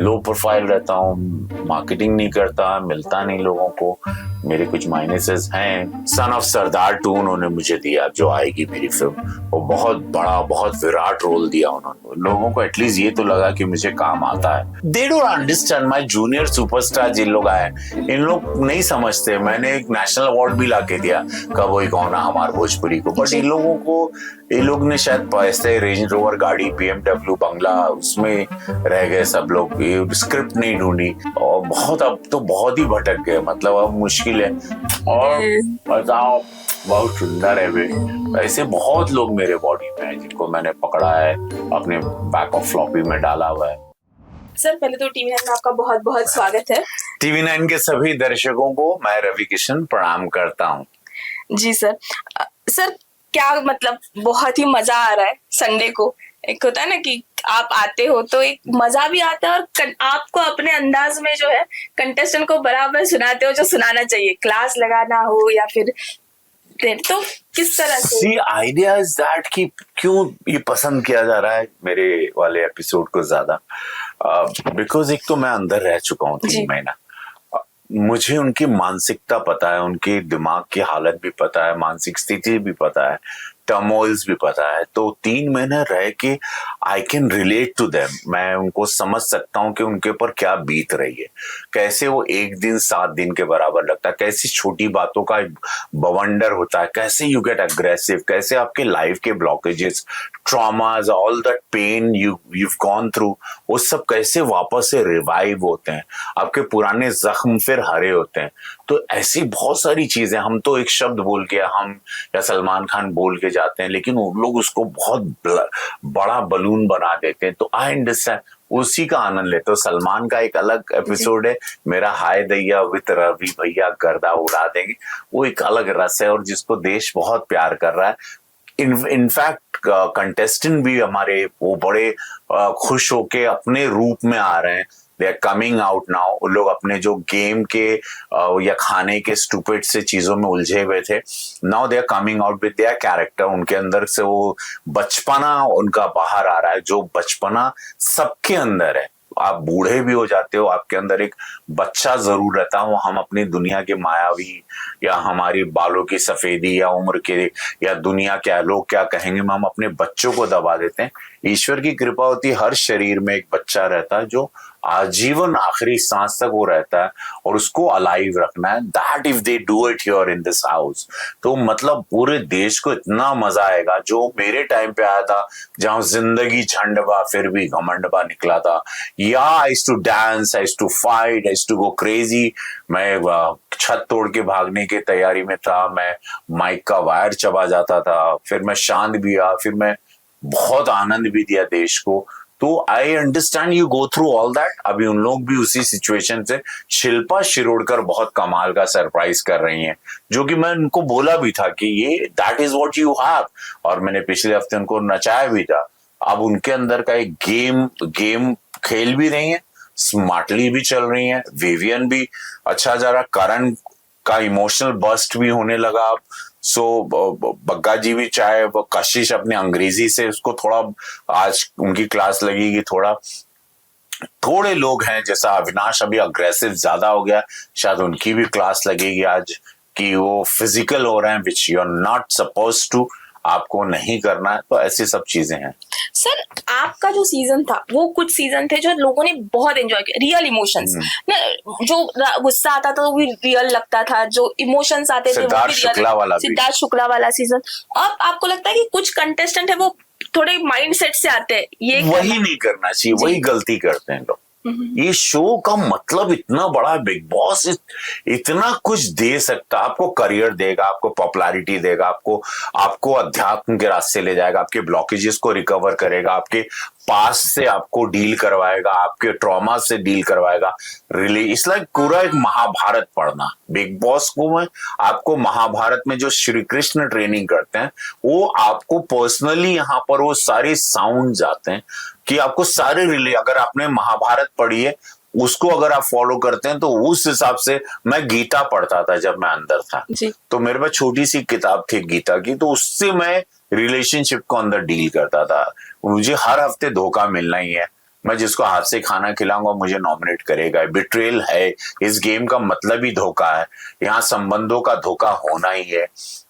Low profile रहता हूँ, marketing नहीं करता, मिलता नहीं लोगों को, मेरे कुछ माइनसेस हैं। सन ऑफ सरदार 2 उन्होंने मुझे दिया, जो आएगी मेरी फिल्म, वो बहुत बड़ा, बहुत विराट रोल दिया उन्होंने। लोगों को एटलीस्ट ये तो लगा कि मुझे काम आता है। They don't understand my junior superstar जिन लोग आए, इन लोग नहीं समझते। मैंने एक नेशनल अवार्ड भी लाके दिया कबोई कौन हमार भोजपुरी को, बट इन लोगों को, ये लोग ने शायद पैसे, रेंज रोवर गाड़ी, BMW बंगला, उसमें रह गए सब लोग, स्क्रिप्ट नहीं ढूंढी, और बहुत, अब तो बहुत ही भटक गए, मतलब अब मुश्किल है। और बताओ, बहुत सुंदर है वे। ऐसे बहुत लोग मेरे बॉडी में हैं जिनको मैंने पकड़ा है, अपने बैक ऑफ फ्लॉपी में डाला हुआ है। सर पहले तो TV9 में आपका बहुत बहुत स्वागत है। TV9 के सभी दर्शकों को मैं रवि किशन प्रणाम करता हूँ। जी सर। सर क्या मतलब बहुत ही मजा आ रहा है संडे को। एक होता है ना कि आप आते हो तो एक मजा भी आता है, और आपको अपने अंदाज में जो है कंटेस्टेंट को बराबर सुनाते हो जो सुनाना चाहिए, क्लास लगाना हो या फिर, तो किस तरह से? See, idea is that कि क्यों ये पसंद किया जा रहा है मेरे वाले एपिसोड को ज्यादा, बिकॉज एक तो मैं अंदर रह चुका हूँ 3 महीना, मुझे उनकी मानसिकता पता है, उनके दिमाग की हालत भी पता है, मानसिक स्थिति भी पता है, टर्मोइल्स भी पता है। तो 3 महीने रह के I can relate to them, मैं उनको समझ सकता हूँ कि उनके ऊपर क्या बीत रही है, कैसे वो एक दिन 7 दिन के बराबर लगता है, कैसी छोटी बातों का बवंडर होता है, कैसे यू गेट अग्रेसिव, कैसे आपके लाइफ के blockages, traumas, all that pain you've gone through, वो सब कैसे वापस से रिवाइव होते हैं, आपके पुराने जख्म फिर हरे होते हैं। तो ऐसी बहुत सारी चीजें, हम तो एक शब्द बोल के, हम या सलमान खान बोल के जाते हैं, लेकिन वो लोग उसको बहुत बड़ा बलून बना देते हैं। तो आई अंडरस्टैंड, उसी का आनंद लेते हो। सलमान का एक अलग एपिसोड है, मेरा हाय दैया विद रवि भैया गर्दा उड़ा देंगे, वो एक अलग रस है, और जिसको देश बहुत प्यार कर रहा है। इनफैक्ट कंटेस्टेंट भी हमारे वो बड़े खुश होके अपने रूप में आ रहे हैं। They are coming out now. वो लोग अपने जो गेम के या खाने के स्टूपिड से चीजों में उलझे हुए थे, now they are coming out with their character. उनके अंदर से वो बचपना उनका बाहर आ रहा है, जो बचपना सबके अंदर है। आप बूढ़े भी हो जाते हो, आपके अंदर एक बच्चा जरूर रहता है। हम अपनी दुनिया के मायावी, या हमारी बालों की सफेदी, या उम्र के, या दुनिया क्या, लोग क्या कहेंगे, हम अपने बच्चों को दबा देते हैं। ईश्वर की कृपा होती है, हर शरीर में एक बच्चा रहता है जो आजीवन आखिरी सांस तक वो रहता है, और उसको अलाइव रखना है। That if they do it here in this house, तो मतलब पूरे देश को इतना मजा आएगा, जो मेरे टाइम पे आया था, जहां जिंदगी झंडबा फिर भी घमंडबा निकला था। या I used to dance, I used to fight, I used to go crazy. मैं छत तोड़ के भागने की तैयारी में था, मैं माइक का वायर चबा जाता था, फिर मैं शांत भी हुआ, फिर मैं बहुत आनंद भी दिया देश को। तो I understand you go through all that. अभी उन लोग भी उसी सिचुएशन से, शिल्पा शिरोडकर बहुत कमाल का सरप्राइज कर रही हैं, जो कि मैं उनको बोला भी था कि ये that is what you have, और मैंने पिछले हफ्ते उनको नचाया भी था। अब उनके अंदर का एक गेम खेल भी रही है, स्मार्टली भी चल रही है, विवियन भी अच्छा जा रहा, करण का इमोशनल बर्स्ट भी होने लगा अब। सो बग्गा जी भी, चाहे वो कशिश अपने अंग्रेजी से उसको थोड़ा, आज उनकी क्लास लगेगी, थोड़े लोग हैं जैसा अविनाश अभी अग्रेसिव ज्यादा हो गया, शायद उनकी भी क्लास लगेगी आज, कि वो फिजिकल हो रहे हैं, which you are not suppose to, आपको नहीं करना है। तो ऐसी सब चीजें हैं। सर आपका जो सीजन था, वो कुछ सीजन थे जो लोगों ने बहुत एंजॉय किया, रियल इमोशंस ना, जो गुस्सा आता था वो भी रियल लगता था, जो इमोशंस आते थे वो भी रियल। सिद्धार्थ शुक्ला वाला सीजन। अब आपको लगता है कि कुछ कंटेस्टेंट है वो थोड़े माइंडसेट से आते हैं, ये वही नहीं करना चाहिए, वही गलती करते हैं लोग। ये शो का मतलब इतना बड़ा, बिग बॉस इतना कुछ दे सकता, आपको करियर देगा, आपको पॉपुलैरिटी देगा, आपको अध्यात्म के रास्ते ले जाएगा, आपके ब्लॉकेजेस को रिकवर करेगा, आपके पास से आपको डील करवाएगा, आपके ट्रॉमा से डील करवाएगा। इट्स लाइक पूरा एक महाभारत पढ़ना। बिग बॉस को मैं आपको महाभारत में जो श्री कृष्ण ट्रेनिंग करते हैं, वो आपको पर्सनली यहाँ पर वो सारे साउंड आते हैं कि आपको सारे अगर आपने महाभारत पढ़ी है, उसको अगर आप फॉलो करते हैं, तो उस हिसाब से, मैं गीता पढ़ता था जब मैं अंदर था, तो मेरे पास छोटी सी किताब थी गीता की, तो उससे मैं रिलेशनशिप को अंदर डील करता था। मुझे हर हफ्ते धोखा मिलना ही है, मैं जिसको हाथ से खाना खिलाऊंगा मुझे नॉमिनेट करेगा। बिट्रेल है, इस गेम का मतलब ही धोखा है। यहाँ संबंधों का धोखा होना ही है,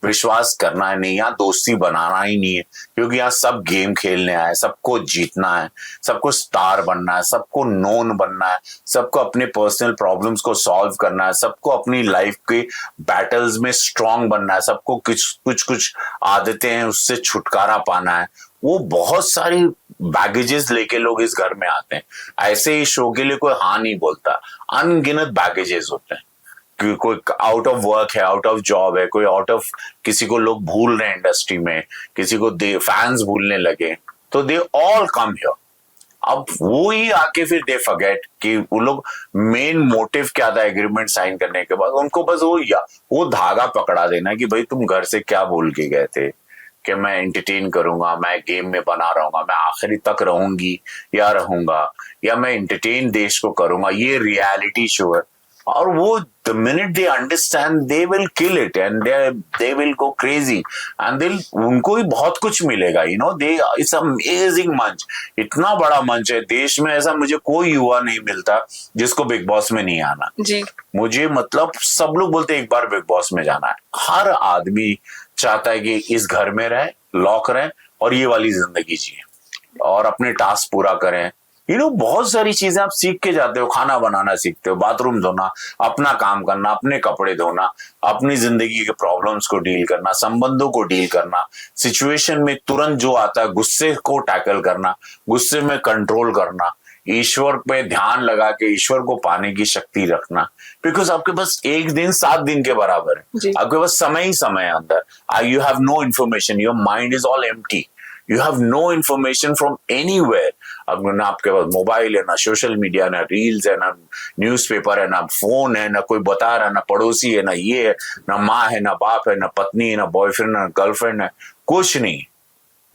विश्वास करना है नहीं, यहाँ दोस्ती बनाना ही नहीं है, क्योंकि यहाँ सब गेम खेलने आए, सबको जीतना है, सबको स्टार बनना है, सबको नोन बनना है, सबको अपने पर्सनल प्रॉब्लम्स को सॉल्व करना है, सबको अपनी लाइफ के बैटल्स में स्ट्रांग बनना है, सबको कुछ आदतें हैं उससे छुटकारा पाना है। वो बहुत सारी बैगेजेस लेके लोग इस घर में आते हैं। ऐसे ही शो के लिए कोई हाँ नहीं बोलता, अनगिनत बैगेजेस होते हैं। कोई आउट ऑफ वर्क है, आउट ऑफ जॉब है, कोई आउट ऑफ, किसी को लोग भूल रहे हैं इंडस्ट्री में, किसी को फैंस भूलने लगे, तो दे ऑल कम हियर। अब वो ही आके फिर दे फॉरगेट कि वो लोग मेन मोटिव क्या था एग्रीमेंट साइन करने के बाद। उनको बस वो धागा पकड़ा देना कि भाई तुम घर से क्या बोल के गए थे कि मैं एंटरटेन करूंगा, मैं गेम में बना रहूंगा, मैं आखिरी तक रहूंगी या रहूंगा, या मैं एंटरटेन देश को करूंगा, ये रियलिटी शो है। और वो the minute they understand they will kill it and they will go crazy and उनको ही बहुत कुछ मिलेगा, it's amazing मंच, इतना बड़ा मंच है देश में। ऐसा मुझे कोई युवा नहीं मिलता जिसको बिग बॉस में नहीं आना जी। मुझे मतलब सब लोग बोलते एक बार बिग बॉस में जाना है। हर आदमी चाहता है कि इस घर में रहे, लॉक रहे और ये वाली जिंदगी जिए और अपने टास्क पूरा करें। बहुत सारी चीजें आप सीख के जाते हो, खाना बनाना सीखते हो, बाथरूम धोना, अपना काम करना, अपने कपड़े धोना, अपनी जिंदगी के प्रॉब्लम्स को डील करना, संबंधों को डील करना, सिचुएशन में तुरंत जो आता है गुस्से को टैकल करना, गुस्से में कंट्रोल करना, ईश्वर पे ध्यान लगा के ईश्वर को पाने की शक्ति रखना। बिकॉज आपके पास एक दिन 7 दिन के बराबर है, आपके पास समय ही समय है अंदर। You have no information, your mind is all empty, you have no information from anywhere. अब ना आपके पास मोबाइल है, ना सोशल मीडिया, ना रील्स है, ना न्यूज़पेपर है, ना फोन है, ना कोई बता रहा, ना पड़ोसी है, ना ये है, ना माँ है, ना बाप है, ना पत्नी है, ना बॉयफ्रेंड, ना गर्लफ्रेंड है, कुछ नहीं।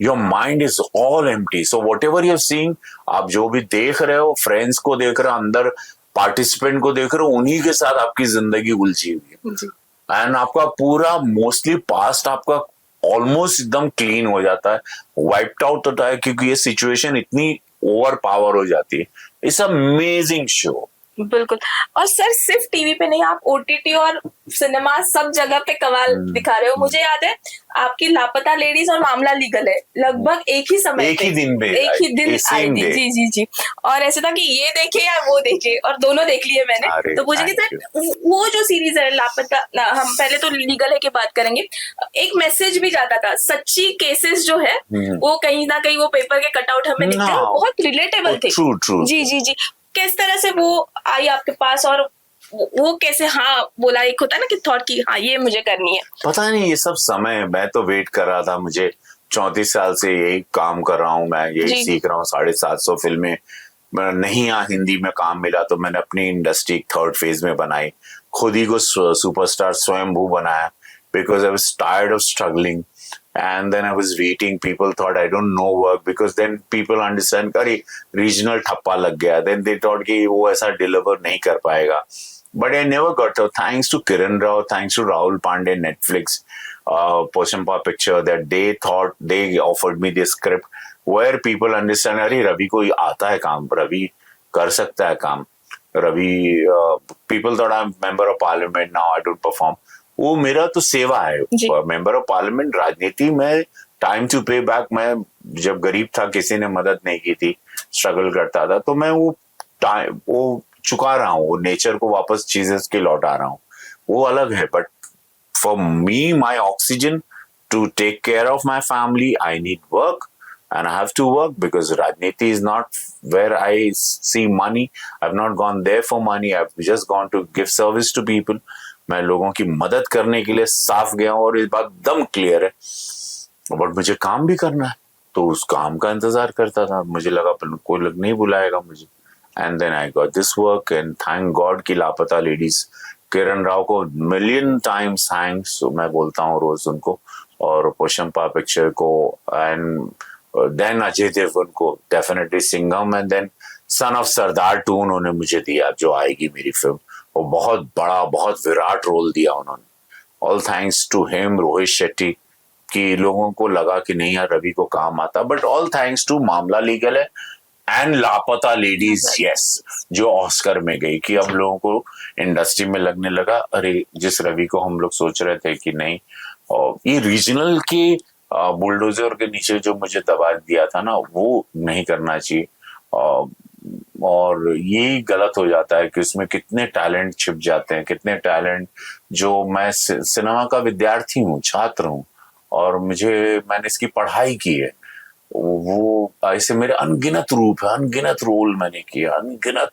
Your mind is all empty. So what ever you seeing, आप जो भी देख रहे हो, फ्रेंड्स को देख रहे हो, अंदर पार्टिसिपेंट को देख रहे हो, उन्हीं के साथ आपकी जिंदगी उलझी हुई है। एंड आपका पूरा मोस्टली पास्ट आपका ऑलमोस्ट एकदम क्लीन हो जाता है, वाइप्ड आउट होता है, क्योंकि ये सिचुएशन इतनी ओवर पावर हो जाती है। It's amazing show. बिल्कुल। और सर सिर्फ टीवी पे नहीं, आप ओटीटी और सिनेमा सब जगह पे कमाल दिखा रहे हो। मुझे याद है आपकी लापता लेडीज और मामला लीगल है लगभग एक ही समय एक ही दिन आई थी। जी जी जी। और ऐसे था कि ये देखे या वो देखे, और दोनों देख लिए मैंने। तो मुझे सर वो जो सीरीज है लापता, हम पहले तो लीगल है की बात करेंगे, एक मैसेज भी जाता था, सच्ची केसेस जो है वो कहीं ना कहीं वो पेपर के कटआउट हमें दिखते हैं, बहुत रिलेटेबल थे। जी जी जी। किस तरह से वो आई आपके पास, और वो कैसे हाँ बोला, एक होता है ना कि थॉट की हाँ ये मुझे करनी है? पता नहीं, ये सब समय मैं तो वेट कर रहा था। मुझे 34 साल से यही काम कर रहा हूँ, मैं यही सीख रहा हूँ। 750 फिल्में नहीं यहाँ हिंदी में काम मिला तो मैंने अपनी इंडस्ट्री 3rd फेज में बनाई, खुद ही को सुपरस्टार स्वयंभू बनाया, because I was tired of struggling and then I was waiting. People thought I don't know work, because then people understand अरे regional ठप्पा लग गया, then they thought कि वो ऐसा deliver नहीं कर पाएगा, but I never got to, thanks to Kiran Rao, thanks to Rahul Pandey, Netflix, Poshampa Picture, that they thought they offered me this script where people understand अरे रवि को आता है काम, रवि कर सकता है काम, Ravi people thought I'm member of parliament, now I don't perform। वो मेरा तो सेवा है, मेंबर ऑफ पार्लियामेंट। राजनीति में टाइम टू पे बैक, मैं जब गरीब था, किसी ने मदद नहीं की थी, स्ट्रगल करता था, तो मैं वो चुका रहा हूँ, वो नेचर को वापस चीजें के लौटा रहा हूँ, वो अलग है। But for me, my oxygen to take care of my family, I need work and I have to work, because Rajniti is not where I see money. I've not gone there for money. I've just gone to give service to people. मैं लोगों की मदद करने के लिए साफ गया हूँ, और इस बात दम क्लियर है। बट मुझे काम भी करना है, तो उस काम का इंतजार करता था। मुझे लगा कोई लोग नहीं बुलाएगा मुझे, and then I got this work, and thank God की लापता लेडीज, किरण राव को मिलियन टाइम्स थैंक्स मैं बोलता हूँ रोज उनको, और पोशंपा पिक्चर को, एंड देन अजय देवगन को definitely, Singham, and then son of Sardaar 2 उन्होंने मुझे दिया, जो आएगी मेरी फिल्म। वो बहुत बड़ा, बहुत विराट रोल दिया उन्होंने। All thanks to him, Rohit Shetty, कि लोगों को लगा कि नहीं यार रवि को काम आता। बट ऑल थैंक्स टू मामला लीगल है, एंड लापता लेडीज, यस, जो ऑस्कर में गई, कि अब लोगों को इंडस्ट्री में लगने लगा अरे जिस रवि को हम लोग सोच रहे थे कि नहीं, और ये रीजनल के बुलडोजर के नीचे जो मुझे दबा दिया था ना, वो नहीं करना चाहिए। और ये गलत हो जाता है कि उसमें कितने टैलेंट छिप जाते हैं, कितने टैलेंट, जो मैं सिनेमा का विद्यार्थी हूँ, छात्र हूँ, और मैंने इसकी पढ़ाई की है, वो ऐसे मेरे अनगिनत रूप है, अनगिनत रोल मैंने किया, अनगिनत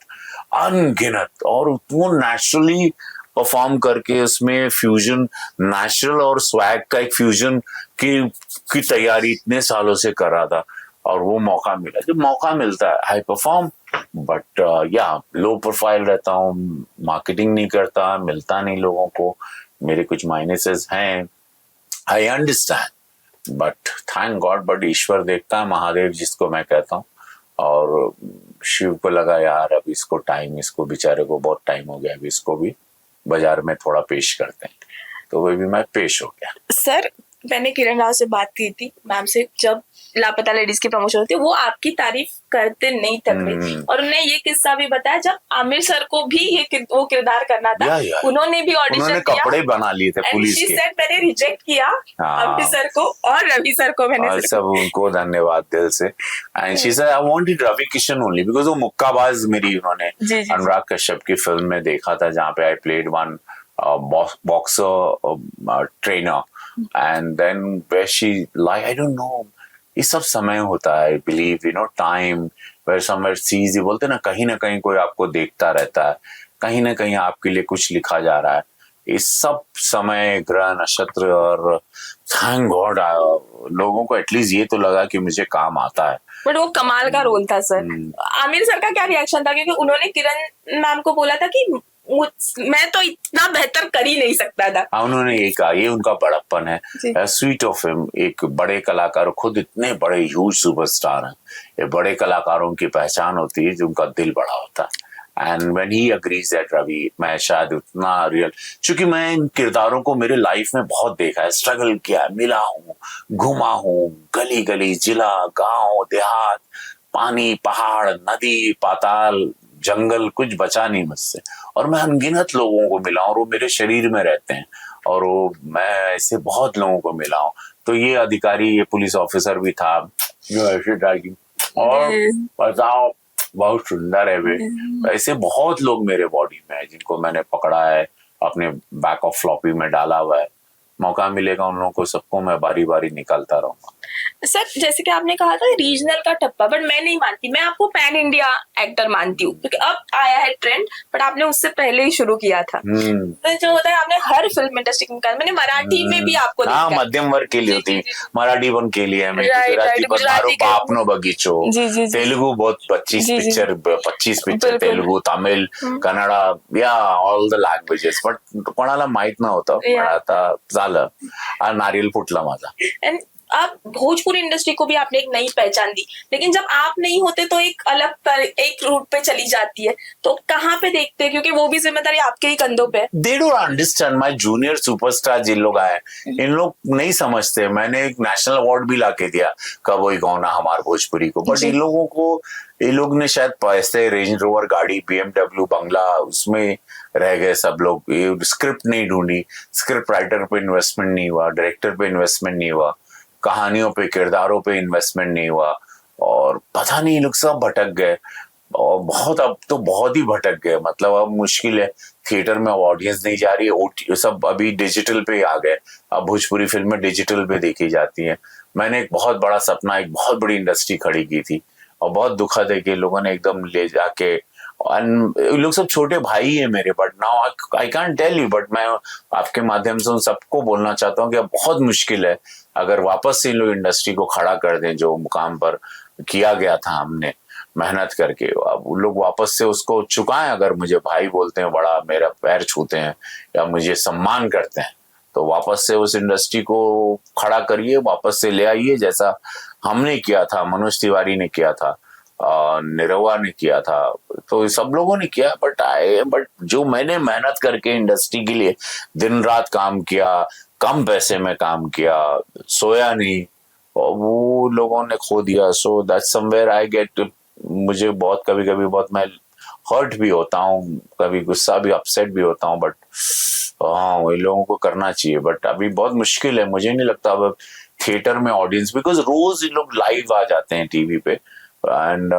अनगिनत, और वो नेचुरली परफॉर्म करके उसमें फ्यूजन, नेचुरल और स्वैग का एक फ्यूजन की तैयारी इतने सालों से कर रहा था, और वो मौका मिला। जब मौका मिलता है आई परफॉर्म, बट या लो प्रोफाइल रहता हूँ, मार्केटिंग नहीं करता, मिलता नहीं लोगों को, मेरे कुछ माइनसेस हैं, I understand, but thank God, but ईश्वर देखता है, महादेव जिसको मैं कहता हूँ, और शिव को लगा यार अब इसको टाइम, इसको बेचारे को बहुत टाइम हो गया, अभी इसको भी बाजार में थोड़ा पेश करते हैं, तो वो भी मैं पेश हो गया। सर मैंने किरण राव से बात की थी, मैम से, जब लापता लेडीज की प्रमोशन होती है, वो आपकी तारीफ करते नहीं थक रही, और उन्होंने ये किस्सा भी बताया जब आमिर सर को भी वो किरदार करना था, उन्होंने भी ऑडिशन दिया, कपड़े बना लिए थे पुलिस के, मैंने रिजेक्ट किया आमिर सर को और रवि सर को, मैंने सब उनको धन्यवाद दिल से, and she said I wanted Ravi Kishan only because वो मुक्काबाज मेरी उन्होंने अनुराग कश्यप की फिल्म में देखा था, जहाँ पे I played one boxer trainer, and then where she like I don't know, ये सब समय होता है, believe time where somewhere sees, ये बोलते ना कहीं कोई आपको देखता रहता है, कहीं ना कहीं आपके लिए कुछ लिखा जा रहा है, इस सब समय ग्रह नक्षत्र, और थैंक गॉड लोगों को एटलीस्ट ये तो लगा कि मुझे काम आता है। बट वो कमाल का रोल था सर। आमिर सर का क्या रिएक्शन था, क्योंकि उन्होंने किरण मैम को बोला था कि मैं तो इतना बेहतर कर ही नहीं सकता था। उन्होंने ये कहा, ये उनका बड़प्पन है, स्वीट ऑफ हिम, एक बड़े कलाकार, खुद इतने बड़े ह्यूज सुपरस्टार हैं, ये बड़े कलाकारों की पहचान होती है जो उनका दिल बड़ा होता है, and when he agrees that Ravi, मैं शायद उतना रियल, क्योंकि मैं इन किरदारों को मेरे लाइफ में बहुत देखा है, स्ट्रगल किया, मिला हूँ, घुमा हूँ, गली गली, जिला, गांव, देहात, पानी, पहाड़, नदी, पाताल, जंगल, कुछ बचा नहीं मुझसे, और मैं अनगिनत लोगों को मिला हूं, और वो मेरे शरीर में रहते हैं, और वो मैं ऐसे बहुत लोगों को मिला हूं। तो ये अधिकारी, ये पुलिस ऑफिसर भी था जो ऐसे ड्राइविंग, और बताओ बहुत सुंदर है वे, ऐसे बहुत लोग मेरे बॉडी में है जिनको मैंने पकड़ा है, अपने बैक ऑफ फ्लॉपी में डाला हुआ है, मौका मिलेगा उन लोगों को सबको मैं बारी बारी निकालता रहूंगा। सर जैसे कि आपने कहा था रीजनल का टप्पा, बट मैं नहीं मानती, मैं आपको पैन इंडिया एक्टर मानती हूँ, क्योंकि अब आया है ट्रेंड, बट आपने उससे पहले ही शुरू किया था। तो जो होता है, आपने हर फिल्म इंडस्ट्री में मैंने मराठी में भी आपको देखा, मध्यम वर्ग के लिए होती, मराठी वन के लिए है, गुजराती बापनो बगीचो, तेलुगु बहुत 25 पिक्चर तेलुगु, तमिल, कन्नडा, या ऑल द लँग्वेजेस, बट कोणाला माहित नव्हतं, पण आता झालं, नारियल फुटला माझा। आप भोजपुरी इंडस्ट्री को भी आपने एक नई पहचान दी, लेकिन जब आप नहीं होते तो एक अलग एक रूट पे चली जाती है, तो कहाँ पे देखते हैं, क्योंकि वो भी जिम्मेदारी आपके ही कंधों पे है। They don't understand, my junior superstar जिन लोग आए, इन लोग नहीं समझते, मैंने एक नेशनल अवार्ड भी लाके दिया कबोई गौना हमार भोजपुरी को, बट इन लोगों को, ये लोग ने शायद पैसे, रेंज रोवर गाड़ी, BMW बंगला, उसमें रह गए सब लोग, स्क्रिप्ट नहीं ढूंढी, स्क्रिप्ट राइटर पे इन्वेस्टमेंट नहीं हुआ, डायरेक्टर पे इन्वेस्टमेंट नहीं हुआ, कहानियों पे, किरदारों पे इन्वेस्टमेंट नहीं हुआ, और पता नहीं लोग सब भटक गए, और बहुत, अब तो बहुत ही भटक गए, मतलब अब मुश्किल है, थिएटर में ऑडियंस नहीं जा रही है, सब अभी डिजिटल पे आ गए, अब भोजपुरी फिल्में डिजिटल पे देखी जाती हैं। मैंने एक बहुत बड़ा सपना, एक बहुत बड़ी इंडस्ट्री खड़ी की थी, और बहुत दुखद है कि लोगों ने एकदम ले जाके, लोग सब छोटे भाई है मेरे, but now I can't tell you, but मैं आपके माध्यम से उन सबको बोलना चाहता हूँ कि अब बहुत मुश्किल है, अगर वापस से इन लोग इंडस्ट्री को खड़ा कर दें, जो मुकाम पर किया गया था हमने मेहनत करके, अब उन लोग वापस से उसको चुकाएं, अगर मुझे भाई बोलते हैं, बड़ा मेरा पैर छूते हैं, या मुझे सम्मान करते हैं, तो वापस से उस इंडस्ट्री को खड़ा करिए, वापस से ले आइए, जैसा हमने किया था, मनोज तिवारी ने किया था, निरहुआ ने किया था, तो सब लोगों ने किया, बट जो मैंने मेहनत करके इंडस्ट्री के लिए दिन रात काम किया, कम पैसे में काम किया, सोया नहीं, और वो लोगों ने खो दिया, so that's somewhere I get मुझे बहुत कभी कभी बहुत मैं हर्ट भी होता हूँ, कभी गुस्सा भी, अपसेट भी होता हूँ, बट हाँ वही लोगों को करना चाहिए। बट अभी बहुत मुश्किल है, मुझे नहीं लगता अब थिएटर में ऑडियंस, बिकॉज रोज लोग लाइव आ जाते हैं टीवी पे, एंड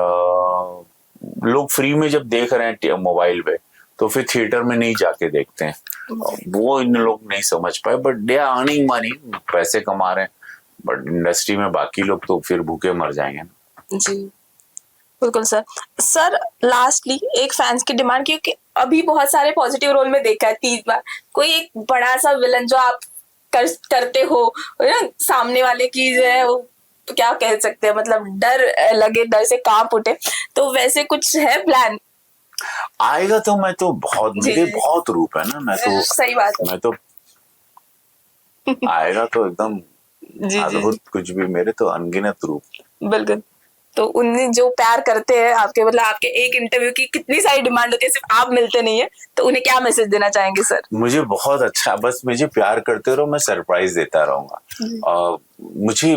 लोग फ्री में जब देख रहे हैं मोबाइल पे, तो फिर थिएटर में नहीं जाके देखते हैं। वो इन लोग नहीं समझ पाए, but they are earning money, पैसे कमा रहे हैं, बट इंडस्ट्री में बाकी लोग तो फिर भूखे मर जाएंगे ना। जी बिल्कुल सर। सर लास्टली एक फैंस की डिमांड, क्योंकि अभी बहुत सारे पॉजिटिव रोल में देखा है 30 बार, कोई एक बड़ा सा विलन जो आप करते हो ना, सामने वाले की जो है वो क्या कह सकते हैं, मतलब डर लगे, डर से कांप उठे, तो वैसे कुछ है प्लान? आएगा तो मैं तो बहुत, मेरे बहुत रूप है ना, मैं तो सही बात है। मैं तो आएगा तो एकदम अद्भुत, कुछ भी, मेरे तो अनगिनत रूप। बिल्कुल। तो उन्हें जो प्यार करते हैं आपके, मतलब आपके एक इंटरव्यू की कितनी सारी डिमांड होती है, सिर्फ आप मिलते नहीं है, तो उन्हें क्या मैसेज देना चाहेंगे सर? मुझे बहुत अच्छा, बस मुझे प्यार करते रहो, मैं सरप्राइज देता रहूंगा। मुझे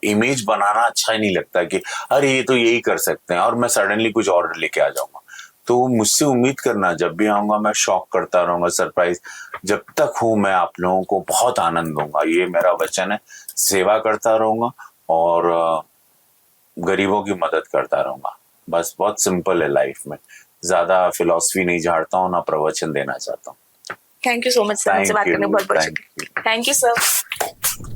इमेज बनाना अच्छा ही नहीं लगता कि अरे ये तो यही कर सकते हैं और मैं सडनली कुछ ऑर्डर लेके आ जाऊंगा। तो मुझसे उम्मीद करना, जब भी आऊंगा मैं शॉक करता रहूंगा, सरप्राइज। जब तक हूं मैं आप लोगों को बहुत आनंद दूंगा, ये मेरा वचन है। सेवा करता रहूंगा और गरीबों की मदद करता रहूंगा। बस बहुत सिंपल है लाइफ में, ज्यादा फिलॉसफी नहीं झाड़ता हूँ, ना प्रवचन देना चाहता हूँ। Thank you so much sir, मुझसे बात करने में बहुत बहुत शुक्रिया। Thank you sir.